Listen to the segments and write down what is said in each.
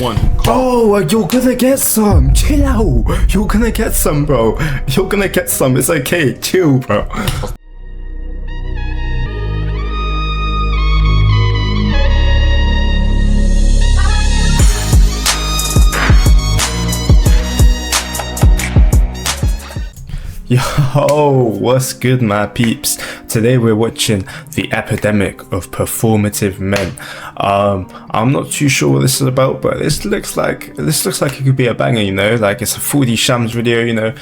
One. Oh, you're gonna get some. Chill out. You're gonna get some, bro. You're gonna get some. It's okay. Chill, bro. Yo, what's good, my peeps? Today we're watching the epidemic of performative men. I'm not too sure what this is about, but this looks like it could be a banger, you know, like it's a 4D Shams video, you know.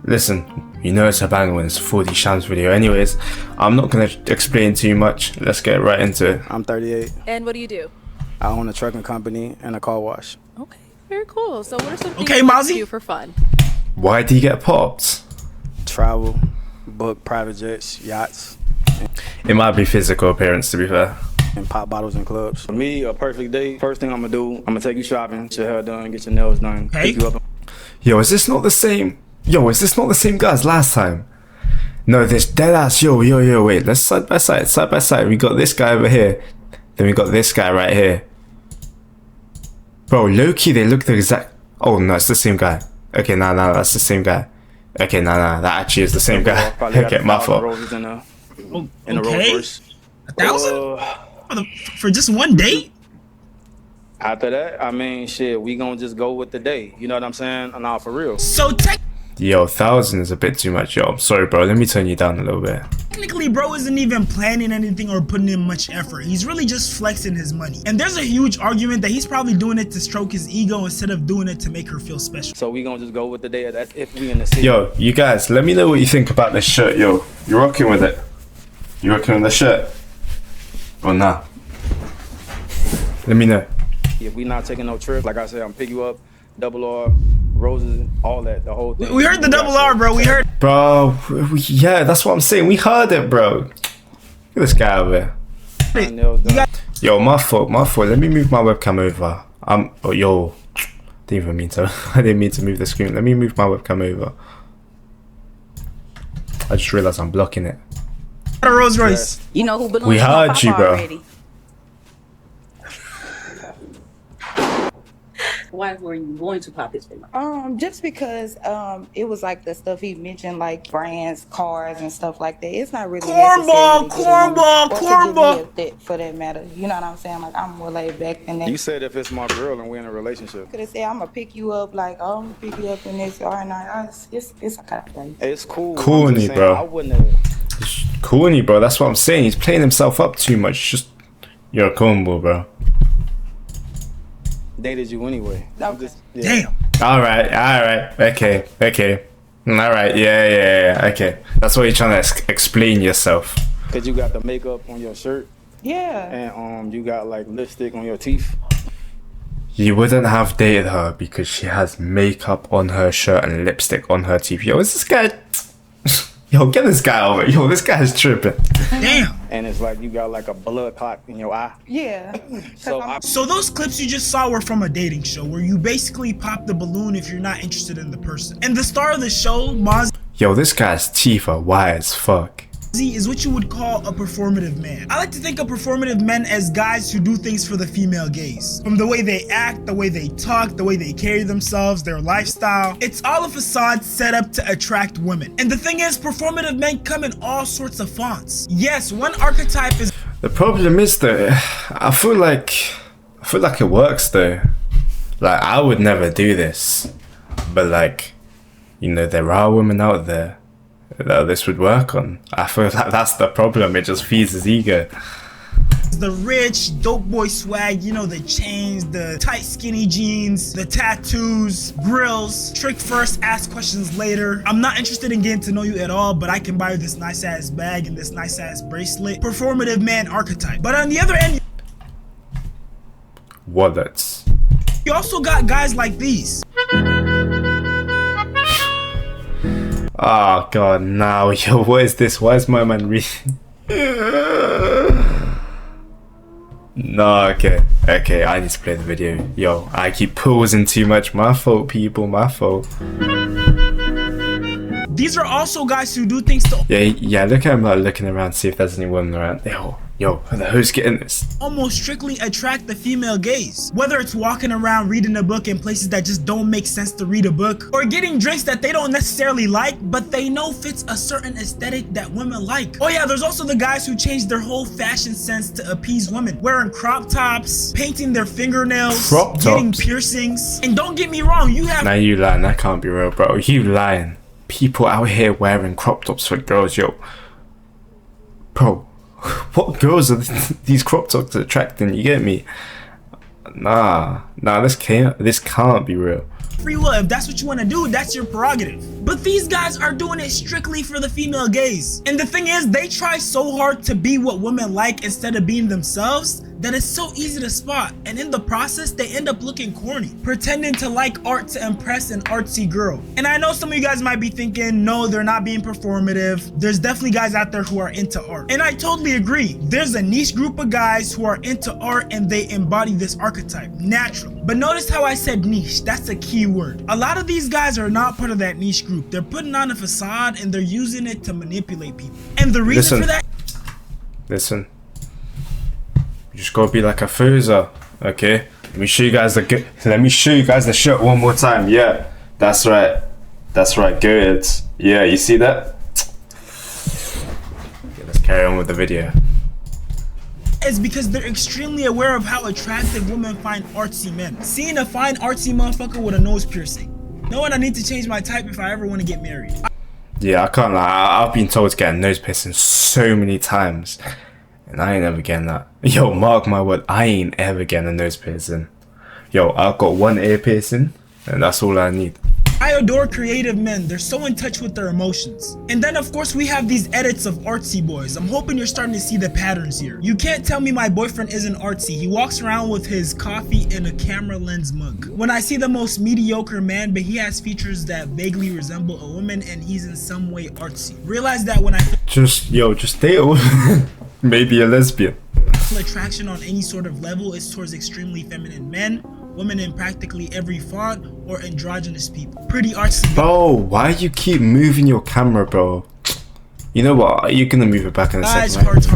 Listen, you know it's a banger when it's a 4D Shams video. Anyways, I'm not gonna explain too much. Let's get right into it. I'm 38. And what do you do? I own a trucking company and a car wash. Okay, very cool. So what are some things you do for fun? Why do you get popped? Travel, book private jets, yachts. It might be physical appearance, to be fair. And pop bottles in clubs. For me, a perfect day, first thing I'm gonna do, I'm gonna take you shopping, get your hair done, get your nails done, pick you up. Yo, is this not the same? Yo, is this not the same guy as last time? No, this dead ass. Yo, wait, let's side by side. We got this guy over here. Then we got this guy right here. Bro, low-key, they look the exact... Oh, no, it's the same guy. Okay, nah, that's the same guy. Okay, nah, that actually is the same guy. Okay, my fault. In the okay, Rolls-Royce. 1,000 for just one date? After that, I mean, shit, we gonna just go with the day. You know what I'm saying? Nah, for real. So Yo, 1,000 is a bit too much. Yo, I'm sorry, bro. Let me turn you down a little bit. technically, bro isn't even planning anything or putting in much effort. He's really just flexing his money. And there's a huge argument that he's probably doing it to stroke his ego instead of doing it to make her feel special. So we gonna just go with the day. That's if we in the city. Yo, you guys, let me know what you think about this shirt. Yo, you rocking with it? You rocking with the shirt? Or nah? Let me know. If we not taking no trips, like I said, I'm pick you up, double R, roses, all that, the whole thing. We heard the double R, bro. We heard. Bro, yeah, that's what I'm saying. We heard it, bro. Look at this guy over there. Yo, my fault. Let me move my webcam over. Oh, yo. Didn't even mean to. I didn't mean to move the screen. Let me move my webcam over. I just realized I'm blocking it. A Rolls Royce. You know who belongs We to heard Papa you, bro. already. Why were you going to pop his pillow? Just because it was like the stuff he mentioned, like brands, cars, and stuff like that. It's not really Cornball. For that matter. You know what I'm saying? Like, I'm more laid back than that. You said if it's my girl and we're in a relationship. Could have said I'm gonna pick you up, like, oh, I'm gonna pick you up in this. All right, now it's a kind of thing. It's cool. Corny, bro. I wouldn't have. Corny, bro. That's what I'm saying. He's playing himself up too much. Just you're a cornball, bro. Dated you anyway. Okay. Damn. All right. Okay. All right. Yeah. Okay. That's what you're trying to explain yourself. Cause you got the makeup on your shirt. Yeah. And you got like lipstick on your teeth. You wouldn't have dated her because she has makeup on her shirt and lipstick on her teeth. Yo, is this guy? Yo, get this guy over. Yo, this guy's tripping. Damn. And it's like you got like a blood clot in your eye. Yeah. So those clips you just saw were from a dating show where you basically pop the balloon if you're not interested in the person. And the star of the show, Mozzie, Yo, this guy's teeth are white as fuck. is what you would call a performative man. I like to think of performative men as guys who do things for the female gaze. From the way they act, the way they talk, the way they carry themselves, their lifestyle. It's all a facade set up to attract women. And the thing is, performative men come in all sorts of fonts. Yes, one archetype is... The problem is though, I feel like it works though. Like, I would never do this, but like, you know, there are women out there that this would work on. I feel like that's the problem. It just feeds his ego. the rich, dope boy swag, you know, the chains, the tight skinny jeans, the tattoos, grills, trick first, ask questions later. I'm not interested in getting to know you at all, but I can buy you this nice ass bag and this nice ass bracelet. Performative man archetype. But on the other end, wallets. you also got guys like these. Oh god, no, yo, what is this? Why is my man reading? No, okay, I need to play the video. Yo, I keep pausing too much. My fault, people, my fault. These are also guys who do things to... Yeah, look at him like looking around, see if there's any women around. Yo, Yo, who's getting this? Almost strictly attract the female gaze. Whether it's walking around reading a book in places that just don't make sense to read a book, or getting drinks that they don't necessarily like, but they know fits a certain aesthetic that women like. Oh yeah, there's also the guys who change their whole fashion sense to appease women. Wearing crop tops, painting their fingernails, getting piercings. And don't get me wrong, you have— Now you lying, that can't be real, bro. You lying. People out here wearing crop tops for girls, yo. Bro. What girls are these crop tops attracting? You get me? Nah, this can't be real. Free will. If that's what you want to do, that's your prerogative. But these guys are doing it strictly for the female gaze. And the thing is, they try so hard to be what women like instead of being themselves that it's so easy to spot. And in the process, they end up looking corny, pretending to like art to impress an artsy girl. And I know some of you guys might be thinking, no, they're not being performative. There's definitely guys out there who are into art. And I totally agree. There's a niche group of guys who are into art and they embody this archetype naturally. But notice how I said niche. That's a key word. A lot of these guys are not part of that niche group. They're putting on a facade and they're using it to manipulate people. And the reason for that— Listen. You just gotta be like a foozer, okay? Let me show you guys the shirt one more time. Yeah, that's right. That's right, good. Yeah, you see that? Okay, let's carry on with the video. Is because they're extremely aware of how attractive women find artsy men. Seeing a fine artsy motherfucker with a nose piercing. Knowing I need to change my type if I ever want to get married. Yeah, I can't lie. I've been told to get a nose piercing so many times. And I ain't ever getting that. Yo, mark my word, I ain't ever getting a nose piercing. Yo, I've got one ear piercing, and that's all I need. I adore creative men. They're so in touch with their emotions. And then of course we have these edits of artsy boys. I'm hoping you're starting to see the patterns here. You can't tell me my boyfriend isn't artsy. He walks around with his coffee in a camera lens mug. When I see the most mediocre man, but he has features that vaguely resemble a woman and he's in some way artsy. Realize that when I just date a woman. Maybe a lesbian. Attraction on any sort of level is towards extremely feminine men, women in practically every font, or androgynous people. Pretty artsy. Bro, why you keep moving your camera, bro? You know what? You're gonna move it back in a second. Hearts,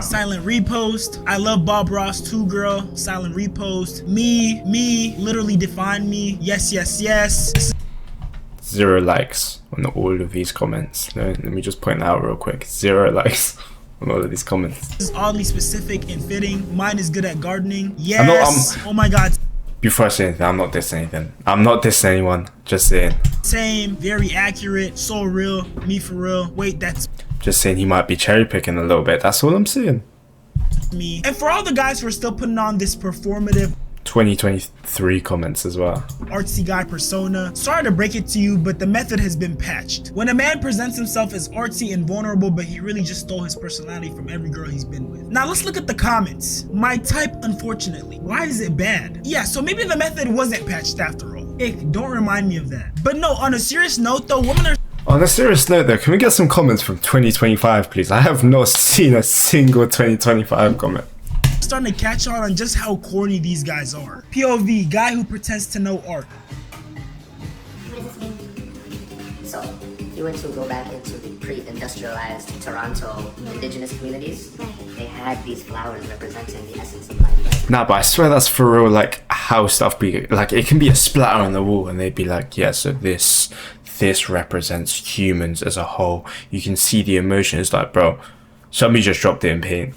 silent repost. I love Bob Ross too, girl. Silent repost. Me, literally define me. Yes. 0 likes on all of these comments. Let me just point that out real quick. 0 likes on all of these comments. This is oddly specific and fitting. Mine is good at gardening. Yes. Oh my god. Before I say anything, I'm not dissing anything. I'm not dissing anyone. Just saying. Same. Very accurate. So real. Me for real. Wait, that's... Just saying he might be cherry picking a little bit. That's all I'm saying. Me. And for all the guys who are still putting on this performative 2023 comments as well. Artsy guy persona. Sorry to break it to you, but the method has been patched. When a man presents himself as artsy and vulnerable, but he really just stole his personality from every girl he's been with. Now let's look at the comments. My type, unfortunately. Why is it bad? Yeah, so maybe the method wasn't patched after all. Ick, don't remind me of that. But no, on a serious note though, women are... On a serious note though, can we get some comments from 2025 please? I have not seen a single 2025 comment. Starting to catch on just how corny these guys are. POV, guy who pretends to know art. What does this mean? So, if you were to go back into the pre-industrialized Toronto indigenous communities, they had these flowers representing the essence of life. Right? Nah, but I swear that's for real, like, how stuff be, like, it can be a splatter on the wall and they'd be like, yeah, so this represents humans as a whole. You can see the emotion. It's like, bro, somebody just dropped it in paint.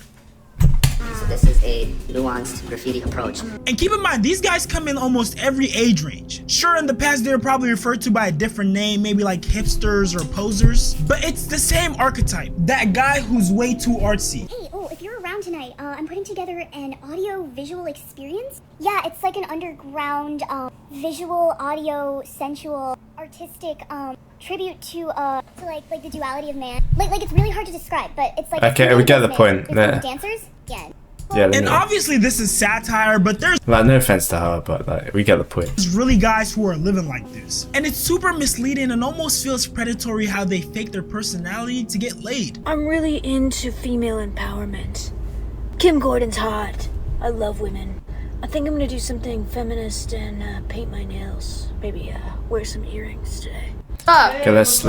So this is a nuanced graffiti approach. And keep in mind, these guys come in almost every age range. Sure, in the past they were probably referred to by a different name, maybe like hipsters or posers, but it's the same archetype. That guy who's way too artsy. Hey, if you're around tonight, I'm putting together an audio-visual experience. Yeah, it's like an underground, visual, audio, sensual, artistic, tribute to like the duality of man. Like it's really hard to describe, but it's like... Okay, we get the point. Yeah. Dancers? Yeah. And obviously this is satire, but there's... Like, no offense to her, but like, we get the point. There's really guys who are living like this. And it's super misleading and almost feels predatory how they fake their personality to get laid. I'm really into female empowerment. Kim Gordon's hot. I love women. I think I'm gonna do something feminist and paint my nails. Maybe wear some earrings today. Okay, let's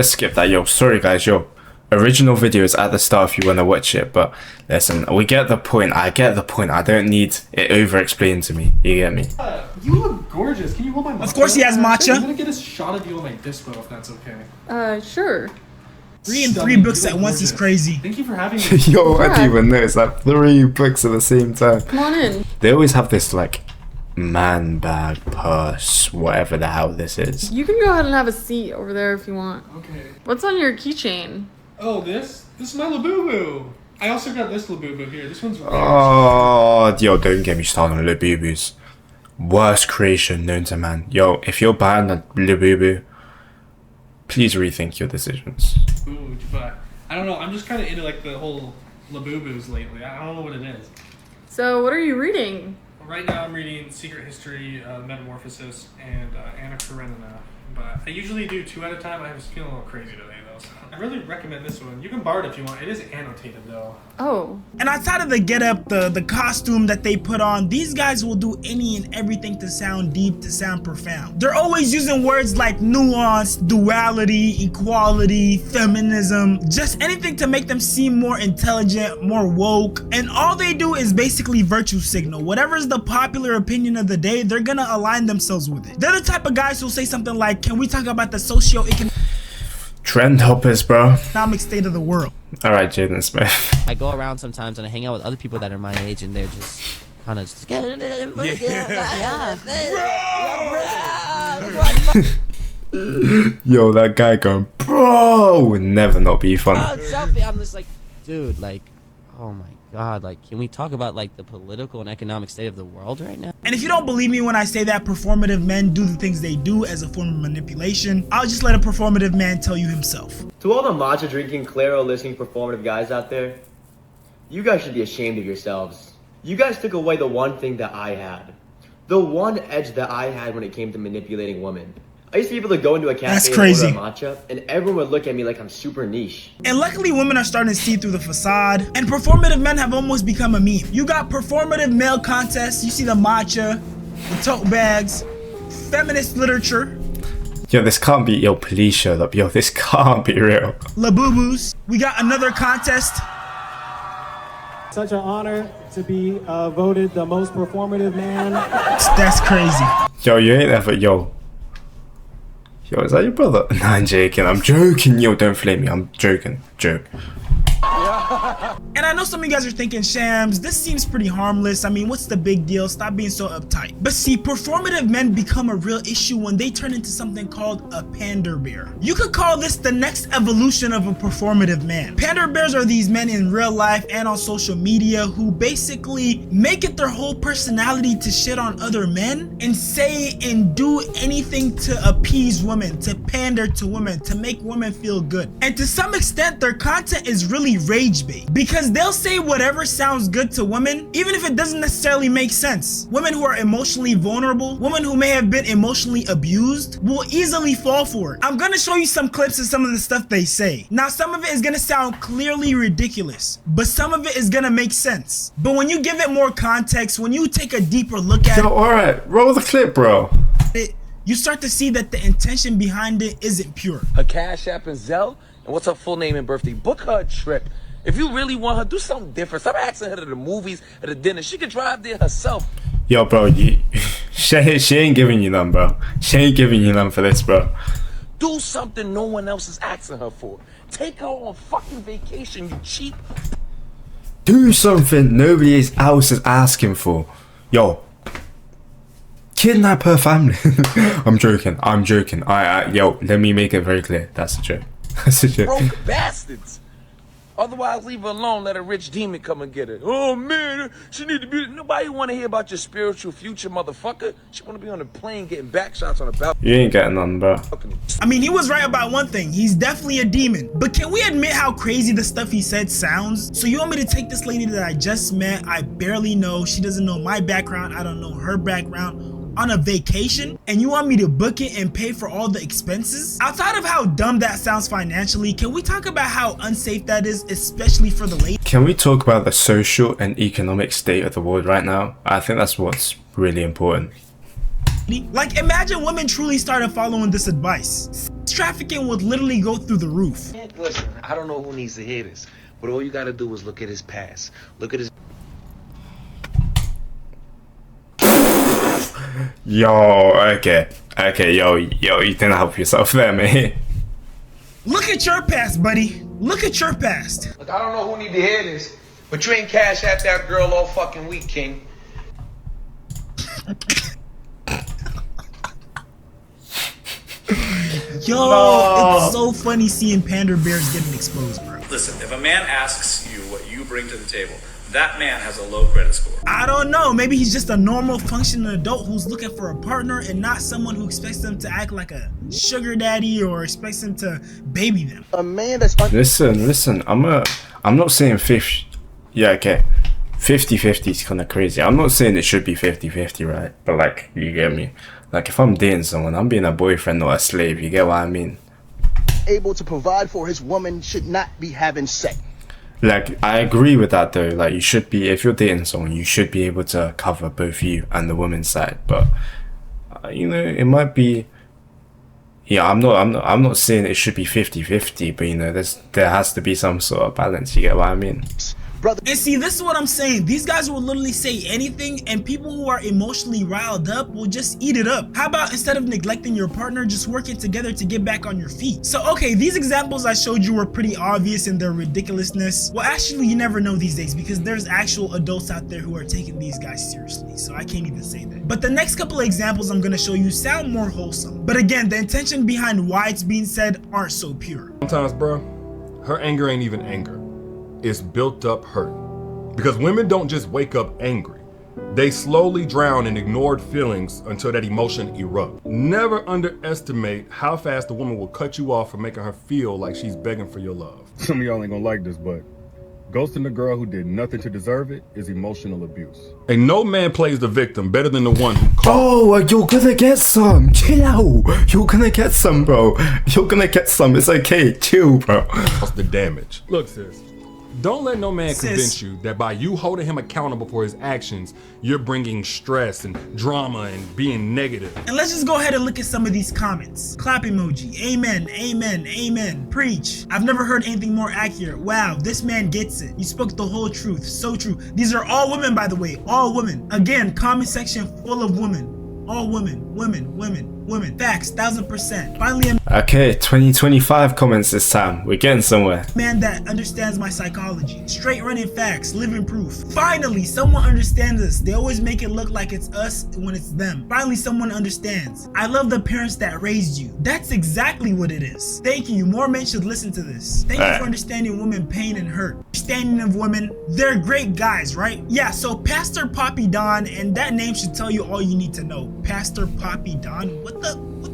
skip that. Yo, sorry guys, yo. Original video is at the start if you want to watch it, but listen, we get the point. I get the point. I don't need it over explained to me. You get me? You look gorgeous. Can you hold my matcha? Of course he has matcha. I'm gonna get a shot of you on my dispo if that's okay. Sure. Reading 3 books at once is crazy. Thank you for having me. Yo, I didn't even notice that 3 books at the same time. Come on in. They always have this like man bag, purse, whatever the hell this is. You can go ahead and have a seat over there if you want. Okay. What's on your keychain? Oh, this? This is my Labubu. I also got this Labubu here. This one's rare. Oh, yo, don't get me started on Labubus. Worst creation known to man. Yo, if you're buying a Labubu, please rethink your decisions. Ooh, but I don't know. I'm just kind of into like the whole Labubus lately. I don't know what it is. So, what are you reading? Right now I'm reading Secret History, Metamorphosis, and Anna Karenina. But I usually do 2 at a time. I was feeling a little crazy today though. So I really recommend this one. You can borrow it if you want. It is annotated though. Oh. And outside of the getup, the costume that they put on, these guys will do any and everything to sound deep, to sound profound. They're always using words like nuance, duality, equality, feminism, just anything to make them seem more intelligent, more woke. And all they do is basically virtue signal. Whatever's the popular opinion of the day, they're gonna align themselves with it. They're the type of guys who'll say something like, can we talk about the socio-economic Trend hoppers, bro. state of the world? Alright, Jaden Smith. I go around sometimes and I hang out with other people that are my age and they're just kind of just Yo, that guy going, bro, would never not be fun. I'm just like, dude, like, oh my god, like, can we talk about like the political and economic state of the world right now? And if you don't believe me when I say that performative men do the things they do as a form of manipulation, I'll just let a performative man tell you himself. To all the matcha drinking, Claro listening performative guys out there, you guys should be ashamed of yourselves. You guys took away the one thing that I had. The one edge that I had when it came to manipulating women. I used to be able to go into a cafe and order a matcha, and everyone would look at me like I'm super niche. And luckily women are starting to see through the facade, and performative men have almost become a meme. You got performative male contests, you see the matcha, the tote bags, feminist literature. Yo, this can't be, yo, please shut up. Yo, this can't be real. Labubus. We got another contest. Such an honor to be voted the most performative man. That's crazy. Yo, you ain't ever, yo, is that your brother? Nah, I'm joking. Yo, don't flame me. I'm joking. Joke. And I know some of you guys are thinking, Shams, this seems pretty harmless. I mean, what's the big deal? Stop being so uptight. But see, performative men become a real issue when they turn into something called a pander bear. You could call this the next evolution of a performative man. Pander bears are these men in real life and on social media who basically make it their whole personality to shit on other men and say and do anything to appease women, to pander to women, to make women feel good. And to some extent, their content is really rage bait because they'll say whatever sounds good to women, even if it doesn't necessarily make sense. Women who are emotionally vulnerable, women who may have been emotionally abused, will easily fall for it. I'm gonna show you some clips of some of the stuff they say. Now, some of it is gonna sound clearly ridiculous, but some of it is gonna make sense. But when you give it more context, when you take a deeper look at it, alright, roll the clip, bro. You start to see that the intention behind it isn't pure. Her Cash App and Zelle, and what's her full name and birthday? Book her a trip. If you really want her, do something different. Stop asking her to the movies, at the dinner. She can drive there herself. Yo, bro, she ain't giving you none, bro. She ain't giving you none for this, bro. Do something no one else is asking her for. Take her on fucking vacation, you cheap. Do something nobody else is asking for. Yo. Kidnap her family. I'm joking. Yo, let me make it very clear. That's a joke. That's a joke. Broke bastards. Otherwise, leave her alone. Let a rich demon come and get her. Oh man, she need to be. Nobody want to hear about your spiritual future, motherfucker. She want to be on the plane getting back shots on a balcony. You ain't getting none, bro. I mean, he was right about one thing. He's definitely a demon. But can we admit how crazy the stuff he said sounds? So you want me to take this lady that I just met, I barely know, she doesn't know my background, I don't know her background, on a vacation, and you want me to book it and pay for all the expenses? Outside of how dumb that sounds financially, can we talk about how unsafe that is, especially for the lady? Can we talk about the social and economic state of the world right now? I think that's what's really important. Like, imagine women truly started following this advice. Sex trafficking would literally go through the roof. Listen, I don't know who needs to hear this, but all you gotta do is look at his past. Look at his... Yo, okay, yo, you didn't help yourself there, mate. Look at your past, buddy. Look at your past. Look, I don't know who need to hear this, but you ain't cash at that girl all fucking week, King. Yo, No. It's so funny seeing Panda Bears getting exposed, bro. Listen, if a man asks you what you bring to the table, that man has a low credit score. I don't know, maybe he's just a normal functioning adult who's looking for a partner and not someone who expects them to act like a sugar daddy or expects them to baby them. A man that's... Listen, I'm not saying 50, yeah, okay, 50-50 is kind of crazy. I'm not saying it should be 50-50, right? But like, you get me? Like, if I'm dating someone, I'm being a boyfriend, not a slave, you get what I mean? able to provide for his woman should not be having sex. Like, I agree with that though. Like, you should be, if you're dating someone, you should be able to cover both you and the woman's side. But you know, it might be. Yeah, I'm not saying it should be 50-50, but you know, there has to be some sort of balance. You get what I mean? And see, this is what I'm saying. These guys will literally say anything, and people who are emotionally riled up will just eat it up. How about instead of neglecting your partner, just working together to get back on your feet? So, okay, these examples I showed you were pretty obvious in their ridiculousness. Well, actually, you never know these days because there's actual adults out there who are taking these guys seriously. So I can't even say that. But the next couple of examples I'm gonna show you sound more wholesome. But again, the intention behind why it's being said aren't so pure. Sometimes, bro, her anger ain't even anger. It's built up hurt. Because women don't just wake up angry. They slowly drown in ignored feelings until that emotion erupts. Never underestimate how fast a woman will cut you off for making her feel like she's begging for your love. Some of y'all ain't gonna like this, but ghosting a girl who did nothing to deserve it is emotional abuse. And no man plays the victim better than the one who caught. Oh, you're gonna get some. Chill out. You're gonna get some, bro. You're gonna get some. It's okay. Chill, bro. What's the damage? Look, sis. Don't let no man convince you that by you holding him accountable for his actions, you're bringing stress and drama and being negative. And let's just go ahead and look at some of these comments. Clap emoji. Amen, amen, amen. Preach. I've never heard anything more accurate. Wow, this man gets it. You spoke the whole truth. So true. These are all women, by the way. All women. Again, comment section full of women. All women, women, women, women. Facts, 1000%. Finally, a Okay, 2025 comments this time. We're getting somewhere. man that understands my psychology. Straight running facts, living proof. Finally, someone understands us. They always make it look like it's us when it's them. Finally, someone understands. I love the parents that raised you. That's exactly what it is. Thank you. More men should listen to this. Thank you for understanding women pain and hurt. Understanding of women, they're great guys, right? Yeah, so Pastor Poppy Don, and that name should tell you all you need to know. Pastor Poppy Don? What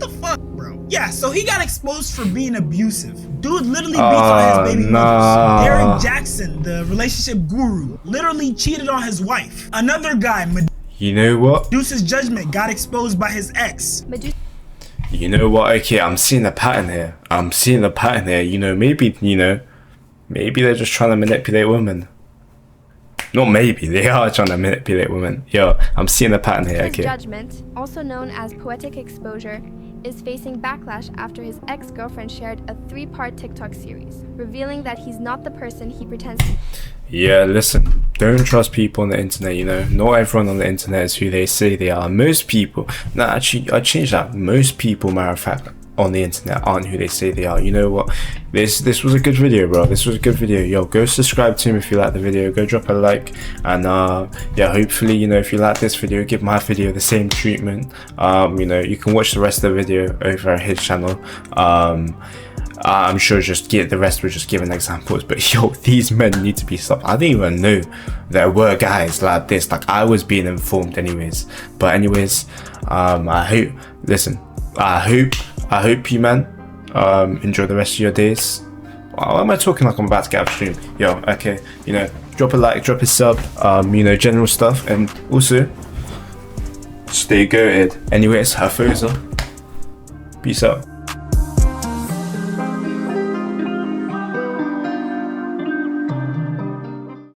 the fuck, bro? Yeah, so he got exposed for being abusive. Dude literally beats on his baby mothers. Derek Jackson, the relationship guru, literally cheated on his wife. Another guy, You know what? Medusa's Judgment, got exposed by his ex. You know what? Okay, I'm seeing a pattern here. You know, maybe they're just trying to manipulate women. Not maybe, they are trying to manipulate women. Yo, I'm seeing a pattern here, okay. Judgment, also known as poetic exposure, is facing backlash after his ex-girlfriend shared a 3-part TikTok series, revealing that he's not the person he pretends to be. Yeah, listen, don't trust people on the internet, you know. Not everyone on the internet is who they say they are. Most people, no, actually, I changed that. Most people, matter of fact, on the internet aren't who they say they are. You know what? This was a good video, bro. This was a good video. Yo, go subscribe to him if you like the video. Go drop a like, and yeah, hopefully, you know, if you like this video, give my video the same treatment. You know, you can watch the rest of the video over at his channel. I'm sure just get the rest. We're just giving examples, but yo, these men need to be stopped. I didn't even know there were guys like this. Like, I was being informed anyways. But anyways, I hope you, man, enjoy the rest of your days. Why am I talking like I'm about to get upstream? Yo, okay, you know, drop a like, drop a sub, you know, general stuff, and also stay goated. Anyways, have fun. Peace out.